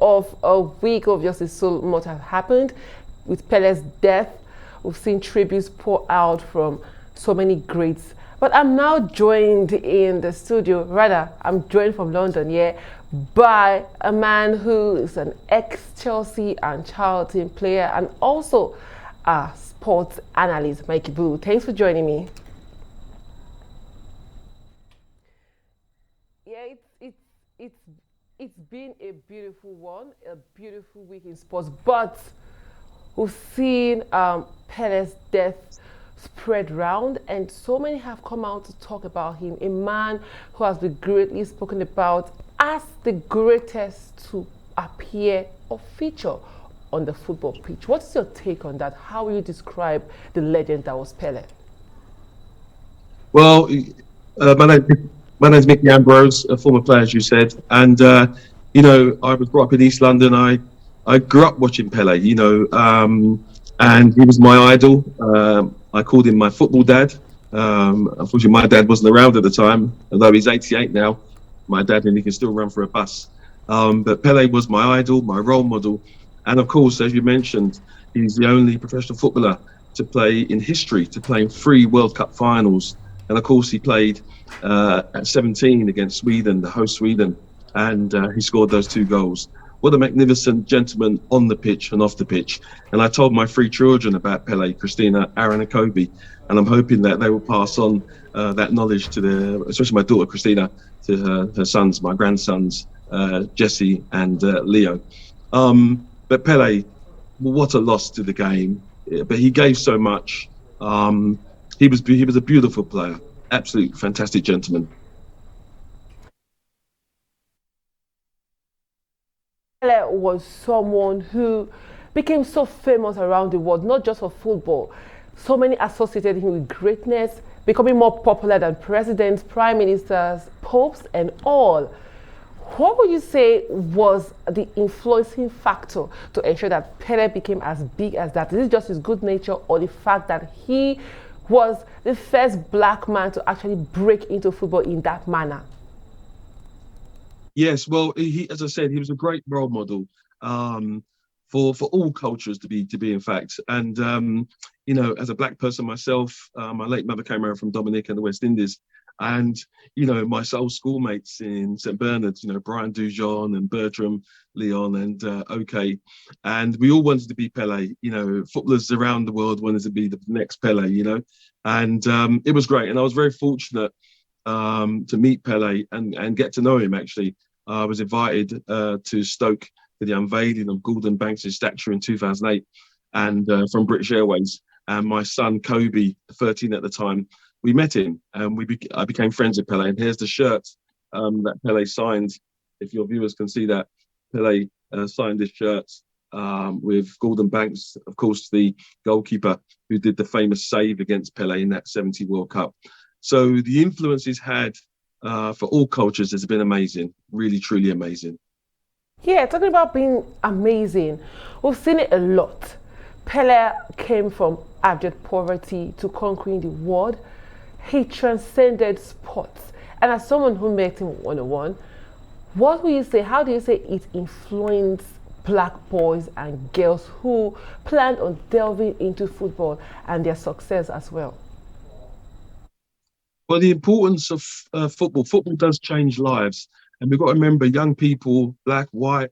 of a week, obviously so much has happened. With Pele's death, we've seen tributes pour out from so many greats. But I'm now joined in the studio, rather, I'm joined from London, yeah, by a man who is an ex-Chelsea and Charlton player and also a sports analyst, Mikey Boo. Thanks for joining me. Yeah, it's it's been a beautiful one, a beautiful week in sports, but we've seen Pele's death spread round, and so many have come out to talk about him. A man who has been greatly spoken about as the greatest to appear or feature on the football pitch. What's your take on that? How will you describe the legend that was Pele? Well, my name's Mickey Ambrose, a former player, as you said, and I was brought up in East London. I grew up watching Pele, and he was my idol. I called him my football dad. Unfortunately, my dad wasn't around at the time, although he's 88 now. My dad, and he can still run for a bus. But Pele was my idol, my role model, and of course, as you mentioned, he's the only professional footballer to play in history, to play in 3 World Cup finals. And of course, he played at 17 against Sweden, the host Sweden, and he scored those 2 goals. What a magnificent gentleman on the pitch and off the pitch. And I told my 3 children about Pele, Christina, Aaron, and Kobe. And I'm hoping that they will pass on that knowledge to especially my daughter, Christina, to her sons, my grandsons, Jesse and Leo. But Pele, what a loss to the game. But he gave so much. He was a beautiful player, absolute fantastic gentleman. Pele was someone who became so famous around the world, not just for football. So many associated him with greatness, becoming more popular than presidents, prime ministers, popes, and all. What would you say was the influencing factor to ensure that Pele became as big as that? Is it just his good nature or the fact that he was the first black man to actually break into football in that manner? Yes, well, as I said, he was a great role model um, for all cultures to be in fact. And as a black person myself, my late mother came over from Dominica and the West Indies, and my old schoolmates in St Bernard's, Brian Dujon and Bertram, Leon and OK, and we all wanted to be Pele. Footballers around the world wanted to be the next Pele. And it was great, and I was very fortunate to meet Pele and get to know him. Actually, I was invited to Stoke for the unveiling of Gordon Banks' statue in 2008, and from British Airways. And my son Kobe, 13 at the time, we met him, and I became friends with Pele. And here's the shirt that Pele signed. If your viewers can see that, Pele signed this shirt with Gordon Banks, of course, the goalkeeper who did the famous save against Pele in that 70 World Cup. So the influence he's had for all cultures has been amazing, really, truly amazing. Yeah, talking about being amazing, we've seen it a lot. Pele came from abject poverty to conquering the world. He transcended sports. And as someone who met him one on one, what will you say? How do you say it influenced black boys and girls who planned on delving into football and their success as well? Well, the importance of football does change lives. And we've got to remember young people, black, white,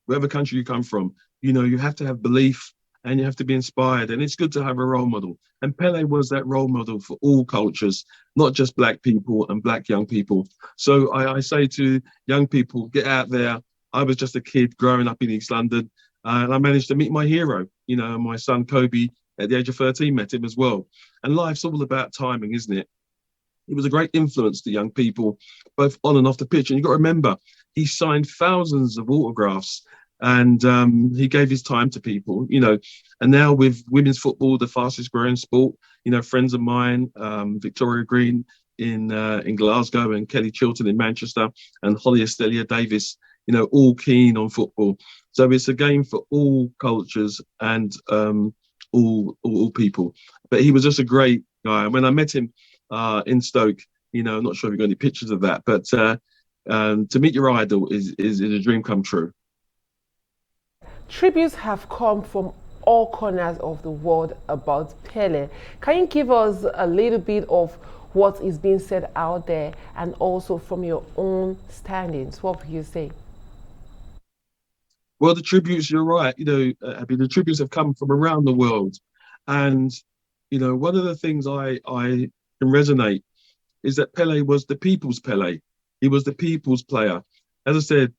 whatever country you come from, you have to have belief and you have to be inspired. And it's good to have a role model. And Pele was that role model for all cultures, not just black people and black young people. So I say to young people, get out there. I was just a kid growing up in East London, and I managed to meet my hero. My son Kobe at the age of 13 met him as well. And life's all about timing, isn't it? He was a great influence to young people, both on and off the pitch. And you've got to remember, he signed thousands of autographs, and he gave his time to people, And now with women's football, the fastest growing sport, friends of mine, Victoria Green in Glasgow and Kelly Chilton in Manchester and Holly Estelia Davis, all keen on football. So it's a game for all cultures and all people. But he was just a great guy. When I met him in Stoke, I'm not sure if you've got any pictures of that, but to meet your idol is a dream come true. Tributes have come from all corners of the world about Pele. Can you give us a little bit of what is being said out there, and also from your own standings? What would you say? Well, the tributes, you're right. Abby, the tributes have come from around the world, and one of the things I can resonate is that Pele was the people's Pele. He was the people's player. As I said,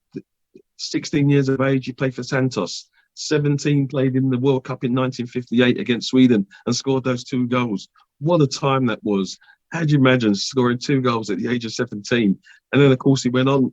16 years of age, he played for Santos. 17, played in the World Cup in 1958 against Sweden and scored those 2 goals. What a time that was. How do you imagine scoring 2 goals at the age of 17? And then, of course, he went on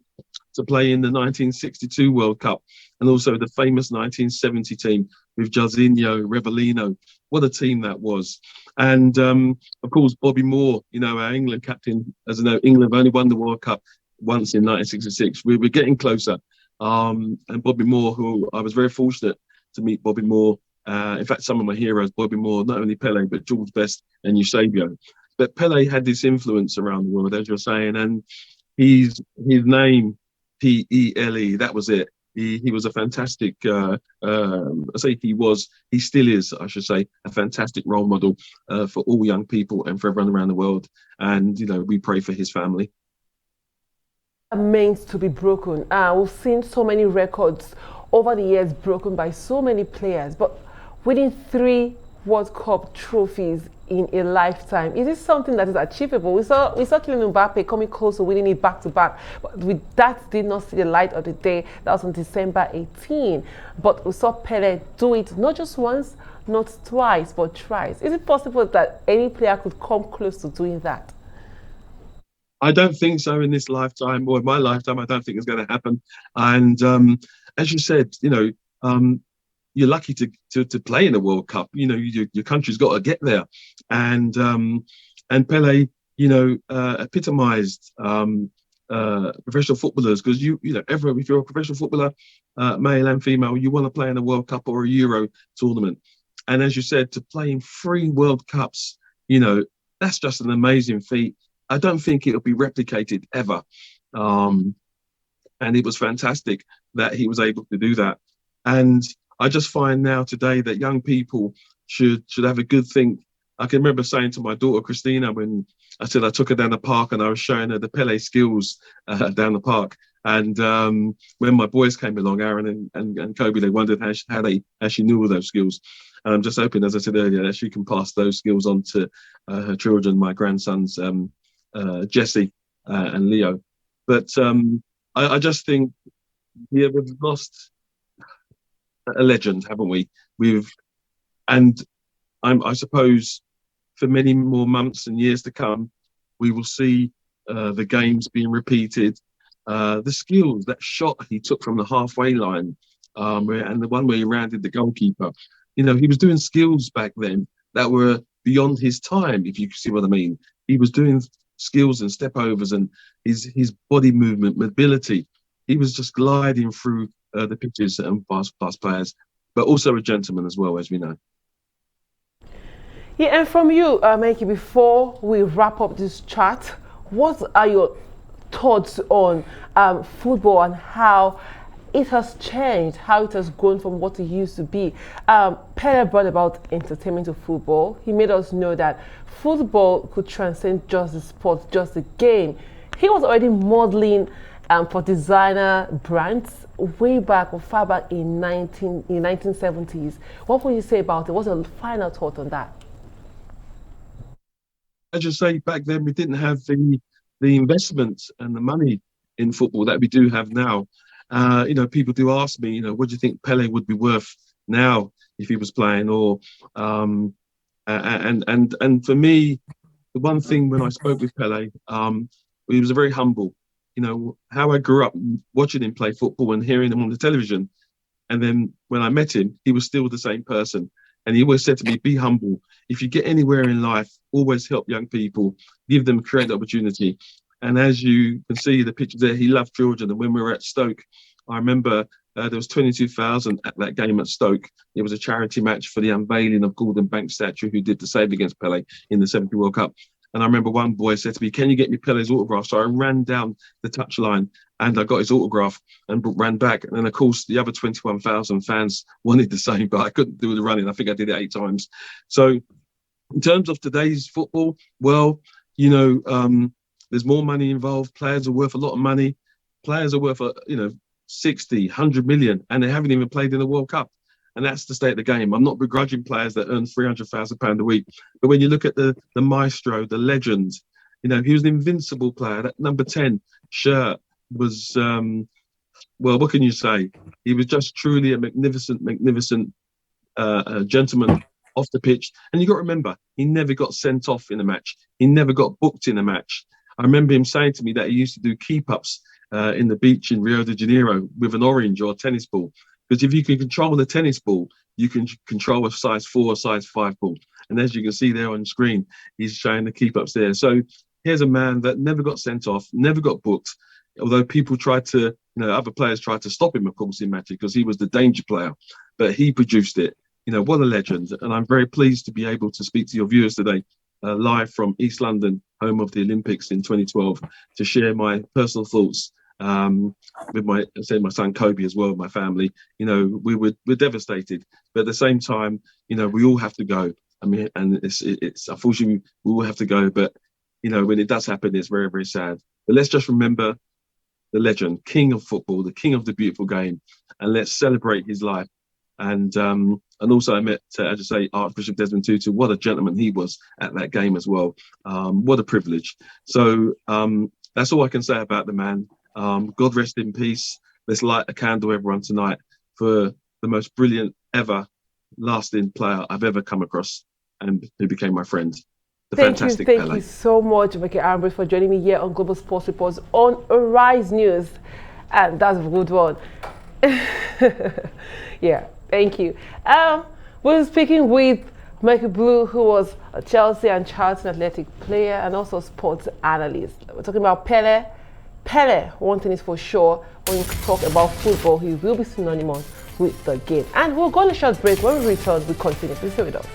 to play in the 1962 World Cup and also the famous 1970 team with Jairzinho, Revellino. What a team that was. And, of course, Bobby Moore, our England captain. As you know, England have only won the World Cup once in 1966. We're getting closer. And Bobby Moore, who I was very fortunate to meet Bobby Moore. In fact, some of my heroes, Bobby Moore, not only Pele, but George Best and Eusebio. But Pele had this influence around the world, as you're saying, and his name, PELE, that was it. He was a fantastic, he still is, I should say, a fantastic role model for all young people and for everyone around the world. And, we pray for his family. Meant to be broken. We've seen so many records over the years broken by so many players, but winning 3 World Cup trophies in a lifetime, is this something that is achievable? We saw Kylian Mbappe coming close to winning it back to back, but that did not see the light of the day. That was on December 18. But we saw Pele do it not just once, not twice, but thrice. Is it possible that any player could come close to doing that? I don't think so in this lifetime, or in my lifetime. I don't think it's going to happen. And as you said, you're lucky to play in a World Cup. Your country's got to get there, and Pele, epitomised professional footballers, because if you're a professional footballer, male and female, you want to play in a World Cup or a Euro tournament. And as you said, to play in 3 World Cups, that's just an amazing feat. I don't think it'll be replicated ever. And it was fantastic that he was able to do that. And I just find now today that young people should have a good think. I can remember saying to my daughter, Christina, when I said I took her down the park and I was showing her the Pele skills down the park. And when my boys came along, Aaron and Kobe, they wondered how she knew all those skills. And I'm just hoping, as I said earlier, that she can pass those skills on to her children, my grandsons, Jesse and Leo. But I just think we've lost a legend, haven't we? I suppose for many more months and years to come, we will see the games being repeated. The skills, that shot he took from the halfway line, and the one where he rounded the goalkeeper. He was doing skills back then that were beyond his time, if you see what I mean. He was doing skills and step overs, and his body movement, mobility. He was just gliding through the pitches and fast players, but also a gentleman as well, as we know. Yeah, and from you, Mikey, before we wrap up this chat, what are your thoughts on football and how it has changed, how it has grown from what it used to be? Pele brought about entertainment to football. He made us know that football could transcend just the sport, just the game. He was already modeling for designer brands way back or far back in 1970s. What would you say about it? What's your final thought on that? As you say, back then we didn't have the investment and the money in football that we do have now. People do ask me, what do you think Pele would be worth now if he was playing? Or and for me, the one thing when I spoke with Pele, he was very humble. How I grew up watching him play football and hearing him on the television, and then when I met him, he was still the same person. And he always said to me, be humble. If you get anywhere in life, always help young people, give them create opportunity. And as you can see the picture there, he loved children. And when we were at Stoke, I remember there was 22,000 at that game at Stoke. It was a charity match for the unveiling of Gordon Banks' statue, who did the save against Pele in the 70 World Cup. And I remember one boy said to me, "Can you get me Pele's autograph?" So I ran down the touchline and I got his autograph and ran back. And then, of course, the other 21,000 fans wanted the same, but I couldn't do the running. I think I did it 8 times. So in terms of today's football, well, there's more money involved. Players are worth a lot of money. Players are worth, 60, 100 million, and they haven't even played in the World Cup. And that's the state of the game. I'm not begrudging players that earn £300,000 a week. But when you look at the maestro, the legend, he was an invincible player. That number 10 shirt was, well, what can you say? He was just truly a magnificent gentleman off the pitch. And you got to remember, he never got sent off in a match. He never got booked in a match. I remember him saying to me that he used to do keep-ups in the beach in Rio de Janeiro with an orange or a tennis ball. Because if you can control the tennis ball, you can control a size 4 or size 5 ball. And as you can see there on screen, he's showing the keep-ups there. So here's a man that never got sent off, never got booked. Although people tried to, other players tried to stop him, of course, in matches because he was the danger player. But he produced it. What a legend. And I'm very pleased to be able to speak to your viewers today, live from East London, home of the Olympics in 2012, to share my personal thoughts with my son Kobe as well, my family. We're devastated, but at the same time, we all have to go. I mean, and it's unfortunately we all have to go, but when it does happen, it's very, very sad. But let's just remember the legend, king of football, the king of the beautiful game, and let's celebrate his life. And also I met, as I say, Archbishop Desmond Tutu. What a gentleman he was at that game as well. What a privilege. So that's all I can say about the man. God rest in peace. Let's light a candle, everyone, tonight for the most brilliant ever lasting player I've ever come across and who became my friend. Thank you so much, Vicky Ambrose, for joining me here on Global Sports Reports on Arise News. And that's a good one. Yeah, thank you. We're speaking with Michael Blue, who was a Chelsea and Charlton Athletic player and also sports analyst. We're talking about Pele. Pele, one thing is for sure, when you talk about football, he will be synonymous with the game. And we'll go on a short break. When we return, we continue. Please stay with us.